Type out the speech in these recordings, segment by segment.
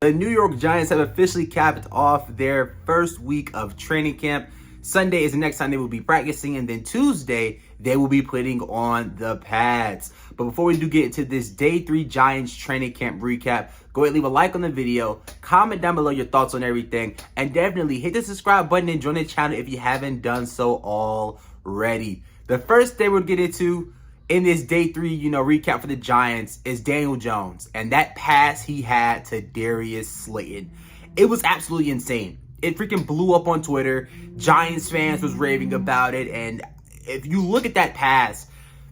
The New York Giants have officially capped off their first week of training camp. Sunday is the next time they will be practicing, and then Tuesday, they will be putting on the pads. But before we do get into this Day 3 Giants training camp recap, go ahead and leave a like on the video, comment down below your thoughts on everything, and definitely hit the subscribe button and join the channel if you haven't done so already. The first day we'll get into in this Day 3, recap for the Giants is Daniel Jones. And that pass he had to Darius Slayton. It was absolutely insane. It freaking blew up on Twitter. Giants fans was raving about it. And if you look at that pass,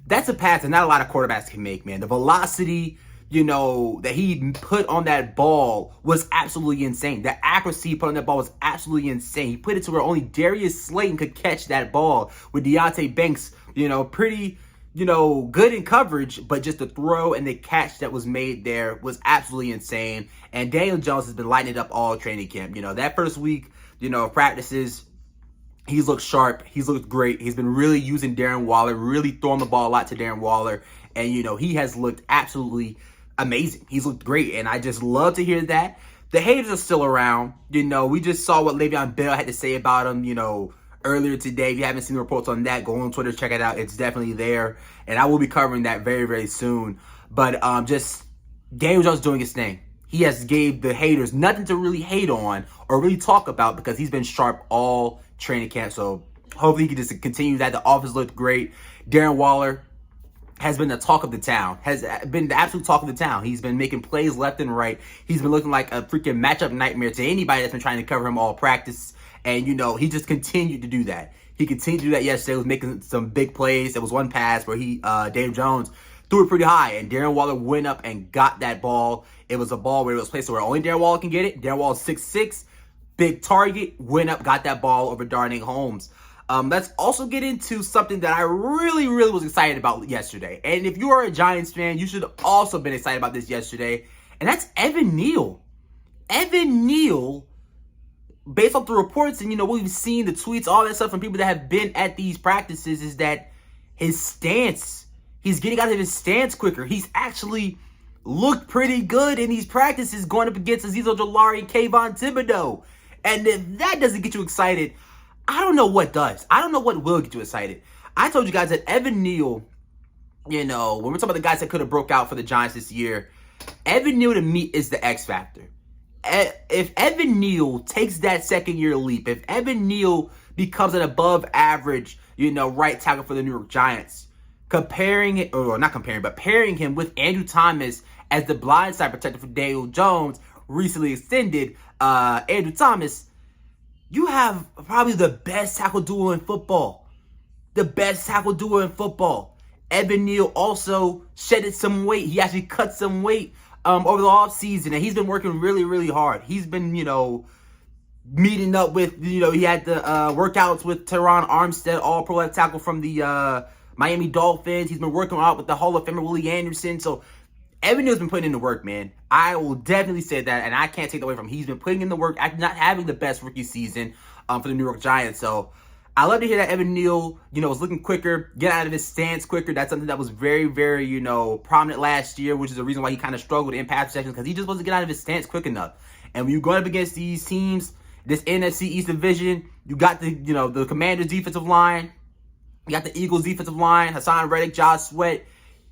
that's a pass that not a lot of quarterbacks can make, man. The velocity, that he put on that ball was absolutely insane. The accuracy he put on that ball was absolutely insane. He put it to where only Darius Slayton could catch that ball with Deonte Banks, pretty good in coverage, but just the throw and the catch that was made there was absolutely insane. And Daniel Jones has been lighting it up all training camp. That first week, of practices, he's looked sharp. He's looked great. He's been really using Darren Waller, really throwing the ball a lot to Darren Waller. And, he has looked absolutely amazing. He's looked great. And I just love to hear that. The haters are still around. We just saw what Le'Veon Bell had to say about him, earlier today. If you haven't seen the reports on that, go on Twitter, check it out. It's definitely there. And I will be covering that very, very soon. But just Daniel Jones doing his thing. He has gave the haters nothing to really hate on or really talk about because he's been sharp all training camp. So hopefully he can just continue that. The offense looked great. Darren Waller has been the talk of the town, has been the absolute talk of the town. He's been making plays left and right. He's been looking like a freaking matchup nightmare to anybody that's been trying to cover him all practice. And, he just continued to do that. He continued to do that yesterday. He was making some big plays. There was one pass where Daniel Jones threw it pretty high, and Darren Waller went up and got that ball. It was a ball where it was placed where only Darren Waller can get it. Darren Waller's 6'6", big target, went up, got that ball over Darnay Holmes. Let's also get into something that I really, really was excited about yesterday. And if you are a Giants fan, you should have also been excited about this yesterday. And that's Evan Neal. Evan Neal, based off the reports and, we've seen the tweets, all that stuff from people that have been at these practices, is that his stance, he's getting out of his stance quicker. He's actually looked pretty good in these practices going up against Azeez Ojulari and Kayvon Thibodeaux. And if that doesn't get you excited, I don't know what does. I don't know what will get you excited. I told you guys that Evan Neal, when we're talking about the guys that could have broke out for the Giants this year, Evan Neal to me is the X factor. If Evan Neal takes that second-year leap, if Evan Neal becomes an above-average, right tackle for the New York Giants, pairing him with Andrew Thomas as the blindside protector for Daniel Jones, recently extended Andrew Thomas, you have probably the best tackle duo in football. The best tackle duo in football. Evan Neal also shedded some weight. He actually cut some weight over the offseason, and he's been working really, really hard. He's been, meeting up with, he had the workouts with Teron Armstead, all-pro left tackle from the Miami Dolphins. He's been working out with the Hall of Famer Willie Anderson. So Evan Neal's been putting in the work, man. I will definitely say that, and I can't take that away from him. He's been putting in the work after not having the best rookie season for the New York Giants. So I love to hear that Evan Neal, was looking quicker, get out of his stance quicker. That's something that was very, very, prominent last year, which is the reason why he kind of struggled in pass protection, because he just wasn't getting out of his stance quick enough. And when you're going up against these teams, this NFC East division, you got the Commanders defensive line, you got the Eagles defensive line, Hassan Reddick, Josh Sweat,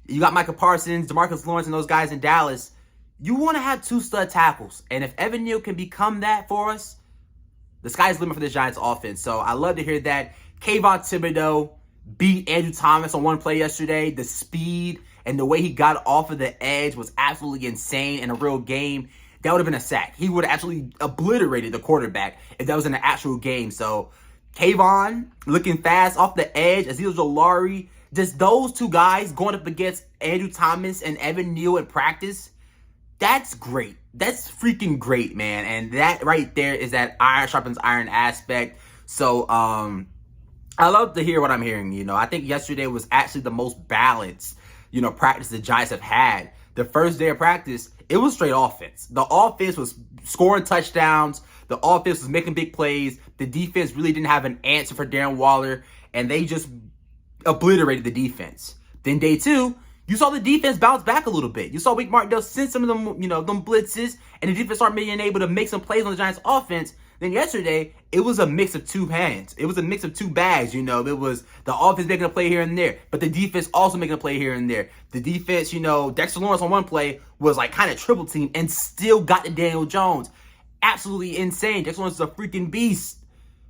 you got Micah Parsons, DeMarcus Lawrence, and those guys in Dallas. You want to have two stud tackles. And if Evan Neal can become that for us, the sky's the limit for the Giants offense. So I love to hear that. Kayvon Thibodeaux beat Andrew Thomas on one play yesterday. The speed and the way he got off of the edge was absolutely insane in a real game. That would have been a sack. He would have actually obliterated the quarterback if that was in an actual game. So Kayvon looking fast off the edge. Azeez Ojulari, just those two guys going up against Andrew Thomas and Evan Neal in practice, that's great. That's freaking great, man. And that right there is that iron sharpens iron aspect. So I love to hear what I'm hearing. I think yesterday was actually the most balanced, practice the Giants have had. The first day of practice, it was straight offense. The offense was scoring touchdowns. The offense was making big plays. The defense really didn't have an answer for Darren Waller, and they just obliterated the defense. Then day two, you saw the defense bounce back a little bit. You saw Wink Martindale send some of them, them blitzes, and the defense started being able to make some plays on the Giants' offense. Then yesterday, it was a mix of two hands. It was a mix of two bags, It was the offense making a play here and there, but the defense also making a play here and there. The defense, Dexter Lawrence on one play was like kind of triple team and still got to Daniel Jones. Absolutely insane. Dexter Lawrence is a freaking beast.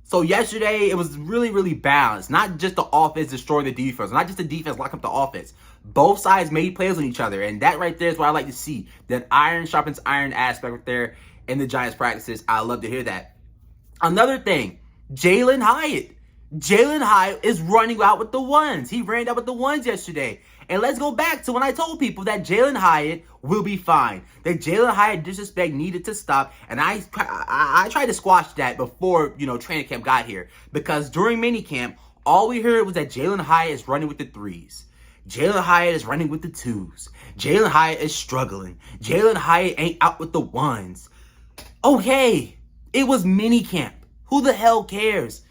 So yesterday, it was really, really balanced. Not just the offense destroying the defense. Not just the defense locking up the offense. Both sides made plays on each other. And that right there is what I like to see. That iron sharpens iron aspect right there in the Giants practices. I love to hear that. Another thing, Jalin Hyatt. Jalin Hyatt is running out with the ones. He ran out with the ones yesterday. And let's go back to when I told people that Jalin Hyatt will be fine. That Jalin Hyatt disrespect needed to stop. And I tried to squash that before, training camp got here. Because during minicamp, all we heard was that Jalin Hyatt is running with the threes. Jalin Hyatt is running with the twos. Jalin Hyatt is struggling. Jalin Hyatt ain't out with the ones. Okay, it was minicamp. Who the hell cares?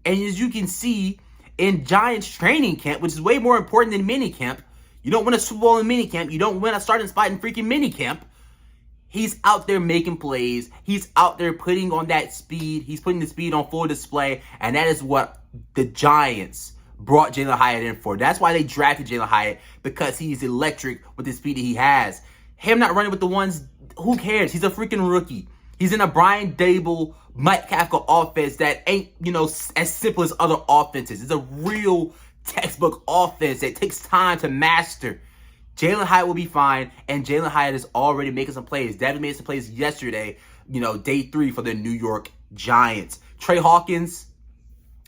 And as you can see, in Giants training camp, which is way more important than minicamp, you don't win a Super Bowl in minicamp. You don't win a starting spot in freaking minicamp. He's out there making plays. He's out there putting on that speed. He's putting the speed on full display. And that is what the Giants brought Jalin Hyatt in for. That's why they drafted Jalin Hyatt, because he's electric with the speed that he has. Him not running with the ones, who cares? He's a freaking rookie. He's in a Brian Daboll, Mike Kafka offense that ain't, as simple as other offenses. It's a real textbook offense that takes time to master. Jalin Hyatt will be fine, and Jalin Hyatt is already making some plays. Devin made some plays yesterday, day 3 for the New York Giants. Trey Hawkins,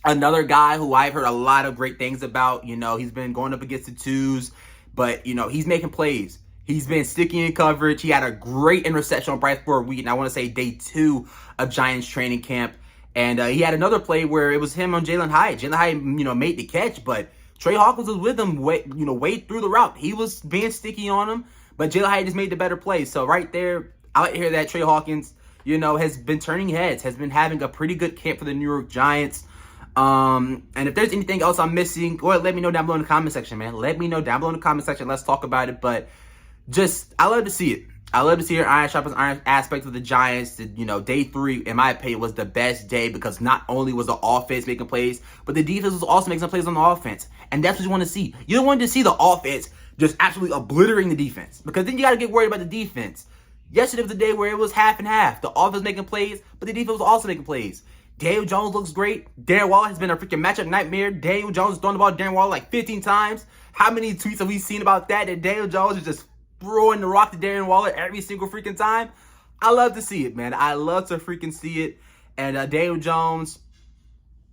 another guy who I've heard a lot of great things about. He's been going up against the twos, but, he's making plays. He's been sticky in coverage. He had a great interception on Bryce Ford Wheaton. I want to say day 2 of Giants training camp. And he had another play where it was him on Jalin Hyatt. Jalin Hyatt, made the catch, but Trey Hawkins was with him way through the route. He was being sticky on him, but Jalin Hyatt just made the better play. So right there, I like to hear that Trey Hawkins, has been turning heads, has been having a pretty good camp for the New York Giants. And if there's anything else I'm missing, go ahead, let me know down below in the comment section, man. Let me know down below in the comment section. Let's talk about it. But I love to see it. I love to see your iron sharpens iron aspect of the Giants. Day 3, in my opinion, was the best day because not only was the offense making plays, but the defense was also making some plays on the offense. And that's what you want to see. You don't want to see the offense just absolutely obliterating the defense, because then you got to get worried about the defense. Yesterday was the day where it was half and half. The offense making plays, but the defense was also making plays. Daniel Jones looks great. Darren Waller has been a freaking matchup nightmare. Daniel Jones throwing the ball to Darren Waller like 15 times. How many tweets have we seen about that? That Daniel Jones is just throwing the rock to Darren Waller every single freaking time. I love to see it, man. I love to freaking see it. And Daniel Jones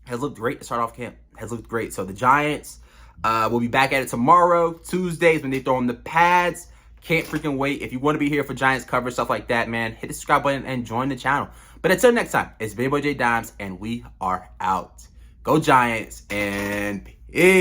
has looked great to start off camp. Has looked great. So the Giants will be back at it tomorrow. Tuesdays when they throw in the pads. Can't freaking wait. If you want to be here for Giants coverage, stuff like that, man, hit the subscribe button and join the channel. But until next time, it's Baby Boy J Dimes, and we are out. Go Giants, and peace.